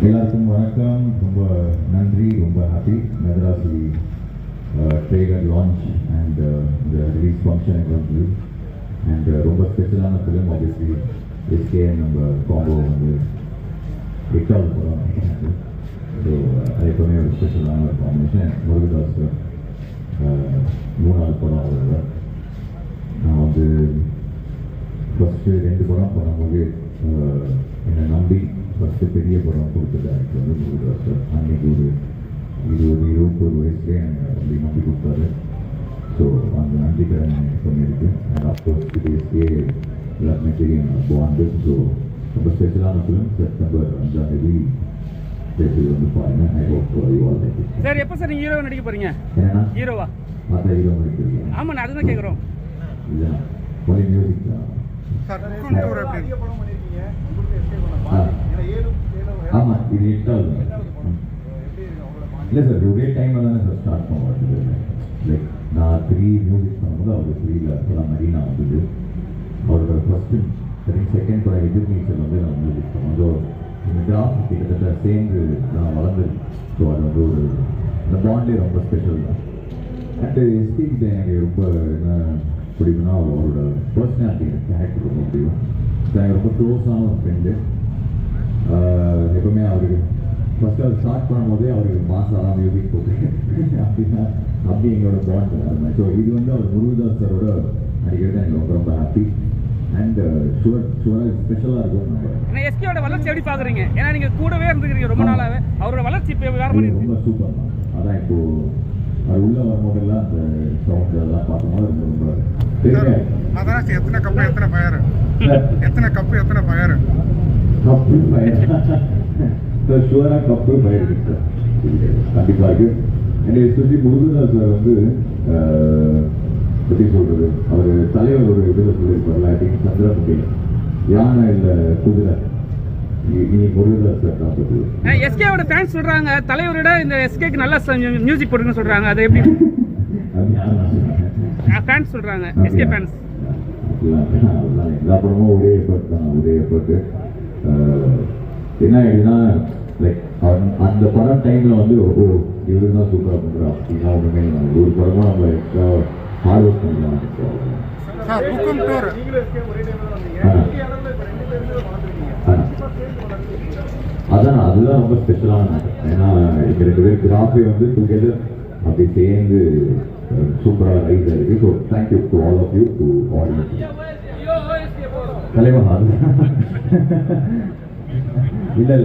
எல்லாருக்கும் வணக்கம். ரொம்ப நன்றி, ரொம்ப happy. Materazzi trailer launch and இந்த ரிலீஸ் ஃபங்க்ஷன் வந்து அண்ட் ரொம்ப ஸ்பெஷலான ஃபிலிம். ஆப்வியஸ்லி எஸ்கே நம்ம காம்போ வந்து 8வது படம். ஸோ அது எப்பவுமே ஒரு ஸ்பெஷலான ஒரு காம்பினேஷன். முருகதாஸ் சார் 3வது படம் அவர். நான் வந்து ஃபஸ்ட்டு 2 படம் பண்ணும்போது என்னை நம்பி ஃபஸ்ட்டு பெரிய படம் கொடுத்தது எனக்கு வந்து முருகதாஸ் சார். அன்றைக்கி ஒரு 21 வயசுலேயே என்னை நம்பி கொடுத்தாரு. ஸோ அந்த நம்பிக்கடன் எப்பவுமே இருக்குது. அண்ட் அஃப்கோர்ஸ் எஸ்கே எல்லாருமே தெரியும் பாண்டு. ஸோ ரொம்ப ஸ்பெஷலான ஃபிலிம். செப்டம்பர் 5ஆம் தேதி வந்து பாருங்க. I hope you all like it. Sir எப்போ சார் நீங்கள் ஹீரோவை நடிக்க போகிறீங்க? ஏன்னா ஹீரோவா? பார்த்தா ஹீரோ நடிக்கிறீங்க? ஆமாம், நான் அதுதான் கேட்குறோம். இல்லை ஒன்லி மியூசிக் தான். ஆமாம், இது 8வது. இல்லை சார், ஒரே டைமில் தானே சார் ஸ்டார்ட் பண்ணுவாங்க. லைக் நான் 3 மியூசிக் பண்ணும்போது அவர் 3ல அப்போலாம் மரீனா வந்தது. அவரோட ஃபஸ்ட்டு செகண்ட் படம் எதிர்நீச்சல் வந்து நான் மியூசிக் பண்ணோம். ஸோ இந்த கிராஃப் கிட்டத்தட்ட சேர்ந்து நான் வளர்ந்தது. ஸோ அது வந்து ஒரு இந்த பாண்டே ரொம்ப ஸ்பெஷல் தான். அண்டு எஸ்பிகிட்ட எனக்கு ரொம்ப என்ன பிடிக்கும்னா அவரோட பர்சனாலிட்டி, கேரக்டர் ரொம்ப பிடிக்கும். எனக்கு ரொம்ப க்ளோஸான ஒரு ஃப்ரெண்டு. எப்பவுமே அவருக்கு ஃபஸ்ட்டு அவர் ஸ்டார்ட் பண்ணும்போதே அவருக்கு மாசாலாம் மியூசிக் போட்டு அப்படின்னா அப்படி எங்களோட பாண்ட் அது. ஸோ இது வந்து அவர் முருகதாஸ் சாரோட நடிக்கிறது எனக்கு ரொம்ப ரொம்ப ஹாப்பி. அண்ட் ஷுவராக ஸ்பெஷலாக இருக்கும். நம்ம எஸ்கேயோட வளர்ச்சி எப்படி பார்க்குறீங்க? ஏன்னா நீங்கள் கூடவே இருந்துக்கிறீங்க ரொம்ப நாளாகவே. அவரோட வளர்ச்சி இப்போ வேறு மாதிரி ரொம்ப சூப்பர் தான். அதான் இப்போது அது உள்ளே வரும்போதெல்லாம் அந்த சவுண்ட் அதெல்லாம் பார்க்கும்போது ரொம்ப ரொம்ப மதராசி எத்தனை கப்பு எத்தனை ஃபயர், எத்தனை கப்பு எத்தனை ஃபயர், கப்பு ஃபயர். ஷுவராக கப்பு ஃபயர் இருக்கு கண்டிப்பாக இருக்குது. அண்ட் எஸ்பெஷலி முருகதாஸ் சார் வந்து எப்படி சொல்கிறது, அவர் தலைவர் ஒரு இதில் சொல்லியிருப்பார்ல, ஐ திங்க் சந்திரமுகி, யானை இல்லை குதிரை, நீ முருகதாஸ் சார் தான் சொல்லுது. எஸ்கேவோட ஃபேன்ஸ் சொல்கிறாங்க தலைவரோட இந்த எஸ்கேக்கு நல்லா மியூசிக் போடுங்கன்னு சொல்கிறாங்க. அது எப்படி? ஃபேன்ஸ் சொல்கிறாங்க, எஸ்கே ஃபேன்ஸ். எல்லா படமும் ஒரே எஃபர்ட் தான், ஒரே எஃபர்ட்டு. என்ன ஆகிடுதுன்னா லைக் அந்த படம் டைமில் வந்து இவரு தான் சூப்பராக பண்ணுறா அப்படின்னா ஒன்றுமே ஒரு படமாக நம்ம எக்ஸ்ட்ரா ஹார்ட் ஒர்க் பண்ணலாம். அதான் அதுதான் ரொம்ப ஸ்பெஷலான மேட்டர். ஏன்னா எங்கள் 2 பேர் கிராஃபி வந்து டுகெதர் அப்படி சேர்ந்து சூப்பராக ரைஸ் ஆகிருக்கு. So thank you to all of you, to audience. தலைவா இல்லை இல்லை